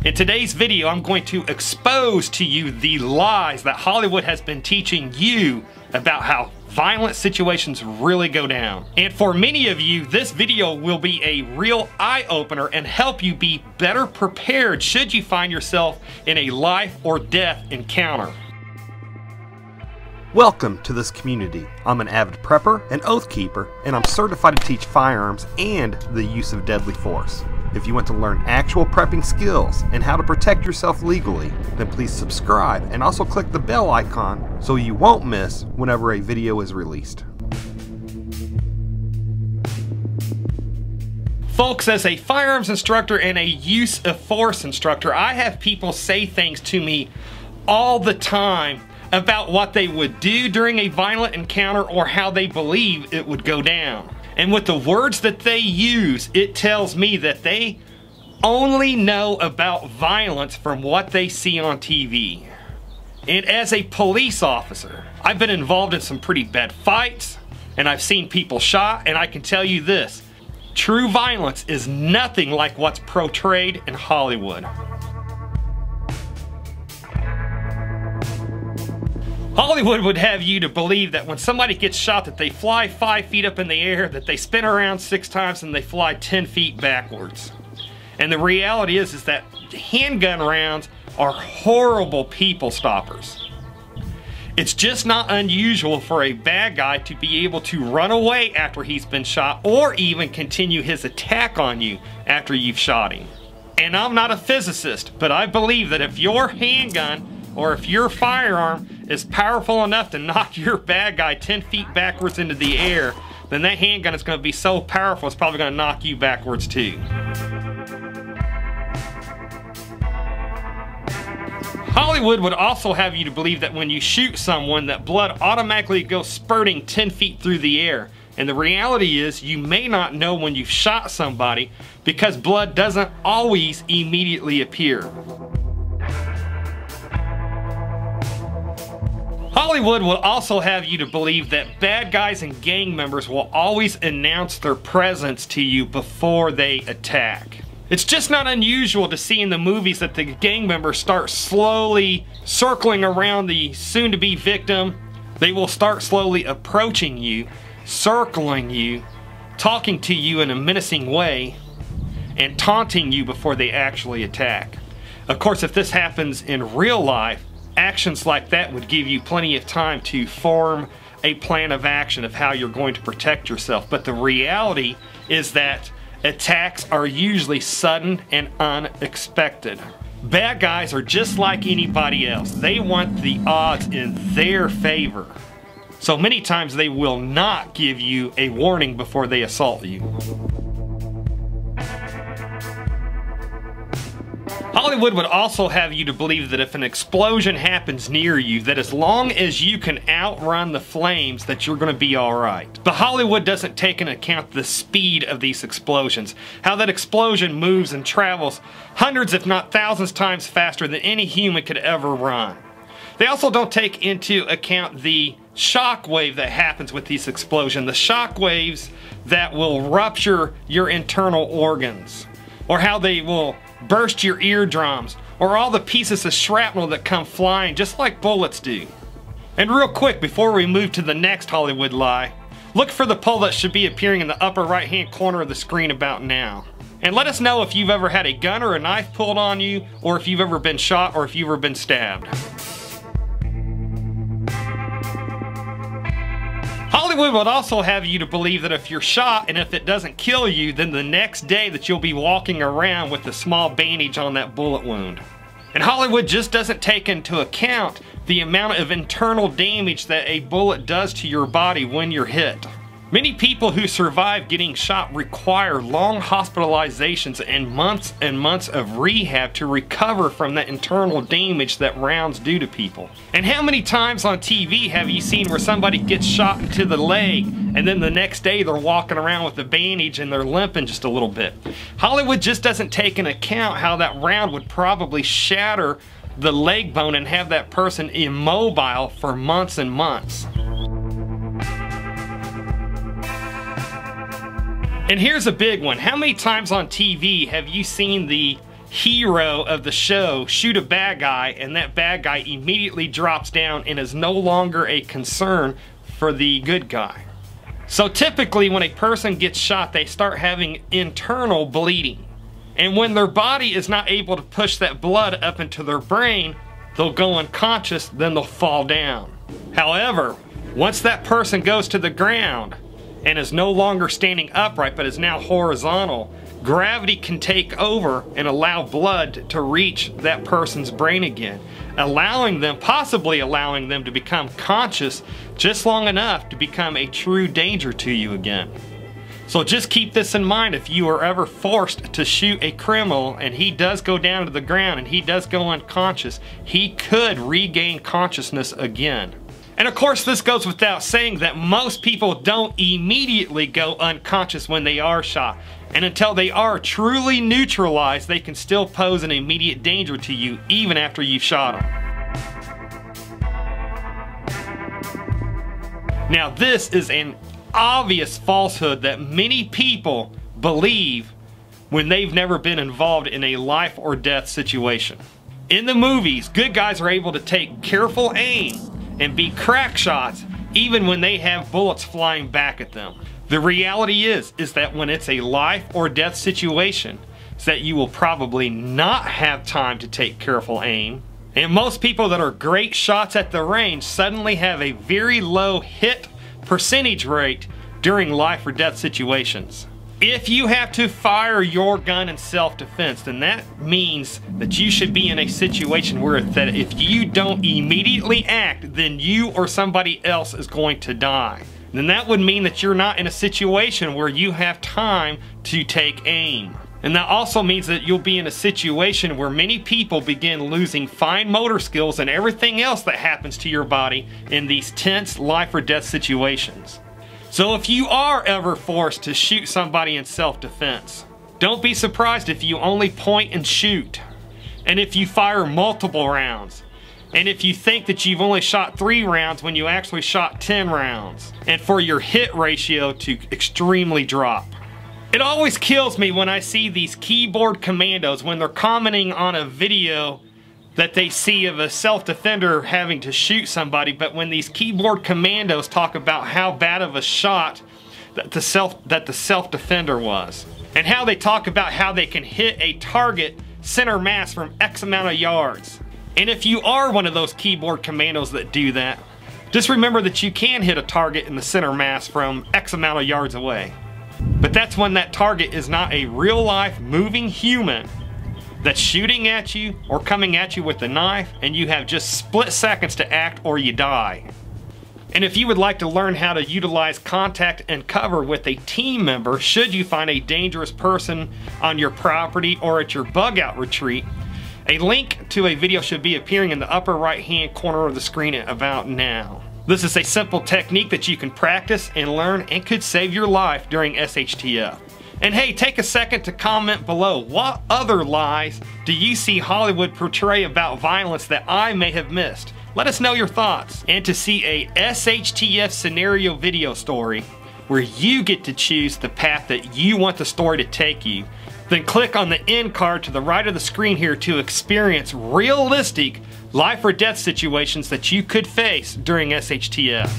In today's video, I'm going to expose to you the lies that Hollywood has been teaching you about how violent situations really go down. And for many of you, this video will be a real eye-opener and help you be better prepared should you find yourself in a life or death encounter. Welcome to this community. I'm an avid prepper and oath keeper, and I'm certified to teach firearms and the use of deadly force. If you want to learn actual prepping skills and how to protect yourself legally, then please subscribe and also click the bell icon so you won't miss whenever a video is released. Folks, as a firearms instructor and a use of force instructor, I have people say things to me all the time about what they would do during a violent encounter or how they believe it would go down. And with the words that they use, it tells me that they only know about violence from what they see on TV. And as a police officer, I've been involved in some pretty bad fights, and I've seen people shot, and I can tell you this: true violence is nothing like what's portrayed in Hollywood. Hollywood would have you to believe that when somebody gets shot that they fly 5 feet up in the air, that they spin around 6 times, and they fly 10 feet backwards. And the reality is that handgun rounds are horrible people stoppers. It's just not unusual for a bad guy to be able to run away after he's been shot, or even continue his attack on you after you've shot him. And I'm not a physicist, but I believe that if your handgun or if your firearm is powerful enough to knock your bad guy 10 feet backwards into the air, then that handgun is going to be so powerful it's probably going to knock you backwards too. Hollywood would also have you to believe that when you shoot someone, that blood automatically goes spurting 10 feet through the air. And the reality is, you may not know when you've shot somebody because blood doesn't always immediately appear. Hollywood will also have you to believe that bad guys and gang members will always announce their presence to you before they attack. It's just not unusual to see in the movies that the gang members start slowly circling around the soon-to-be victim. They will start slowly approaching you, circling you, talking to you in a menacing way, and taunting you before they actually attack. Of course, if this happens in real life, actions like that would give you plenty of time to form a plan of action of how you're going to protect yourself. But the reality is that attacks are usually sudden and unexpected. Bad guys are just like anybody else. They want the odds in their favor. So many times they will not give you a warning before they assault you. Hollywood would also have you to believe that if an explosion happens near you, that as long as you can outrun the flames, that you're going to be alright. But Hollywood doesn't take into account the speed of these explosions, how that explosion moves and travels hundreds if not thousands times faster than any human could ever run. They also don't take into account the shock wave that happens with these explosions, the shock waves that will rupture your internal organs, or how they will burst your eardrums, or all the pieces of shrapnel that come flying just like bullets do. And real quick, before we move to the next Hollywood lie, look for the poll that should be appearing in the upper right hand corner of the screen about now. And let us know if you've ever had a gun or a knife pulled on you, or if you've ever been shot, or if you've ever been stabbed. Hollywood would also have you to believe that if you're shot and if it doesn't kill you, then the next day that you'll be walking around with a small bandage on that bullet wound. And Hollywood just doesn't take into account the amount of internal damage that a bullet does to your body when you're hit. Many people who survive getting shot require long hospitalizations and months of rehab to recover from that internal damage that rounds do to people. And how many times on TV have you seen where somebody gets shot into the leg and then the next day they're walking around with a bandage and they're limping just a little bit? Hollywood just doesn't take into account how that round would probably shatter the leg bone and have that person immobile for months and months. And here's a big one. How many times on TV have you seen the hero of the show shoot a bad guy, and that bad guy immediately drops down and is no longer a concern for the good guy. So typically when a person gets shot, they start having internal bleeding. And when their body is not able to push that blood up into their brain, they'll go unconscious, then they'll fall down. However, once that person goes to the ground and is no longer standing upright but is now horizontal, gravity can take over and allow blood to reach that person's brain again, possibly allowing them to become conscious just long enough to become a true danger to you again. So just keep this in mind if you are ever forced to shoot a criminal and he does go down to the ground and he does go unconscious, he could regain consciousness again. And of course this goes without saying that most people don't immediately go unconscious when they are shot. And until they are truly neutralized, they can still pose an immediate danger to you even after you've shot them. Now this is an obvious falsehood that many people believe when they've never been involved in a life or death situation. In the movies, good guys are able to take careful aim and be crack shots even when they have bullets flying back at them. The reality is that when it's a life or death situation, is that you will probably not have time to take careful aim. And most people that are great shots at the range suddenly have a very low hit percentage rate during life or death situations. If you have to fire your gun in self-defense, then that means that you should be in a situation where that if you don't immediately act, then you or somebody else is going to die. Then that would mean that you're not in a situation where you have time to take aim. And that also means that you'll be in a situation where many people begin losing fine motor skills and everything else that happens to your body in these tense life or death situations. So if you are ever forced to shoot somebody in self-defense, don't be surprised if you only point and shoot. And if you fire multiple rounds. And if you think that you've only shot 3 rounds when you actually shot 10 rounds. And for your hit ratio to extremely drop. It always kills me when I see these keyboard commandos when they're commenting on a video that they see of a self-defender having to shoot somebody, but when these keyboard commandos talk about how bad of a shot that the self-defender was. And how they talk about how they can hit a target center mass from X amount of yards. And if you are one of those keyboard commandos that do that, just remember that you can hit a target in the center mass from X amount of yards away. But that's when that target is not a real life moving human that's shooting at you or coming at you with a knife, and you have just split seconds to act or you die. And if you would like to learn how to utilize contact and cover with a team member should you find a dangerous person on your property or at your bug out retreat, a link to a video should be appearing in the upper right hand corner of the screen about now. This is a simple technique that you can practice and learn and could save your life during SHTF. And hey, take a second to comment below, what other lies do you see Hollywood portray about violence that I may have missed? Let us know your thoughts. And to see a SHTF scenario video story where you get to choose the path that you want the story to take you, then click on the end card to the right of the screen here to experience realistic life or death situations that you could face during SHTF.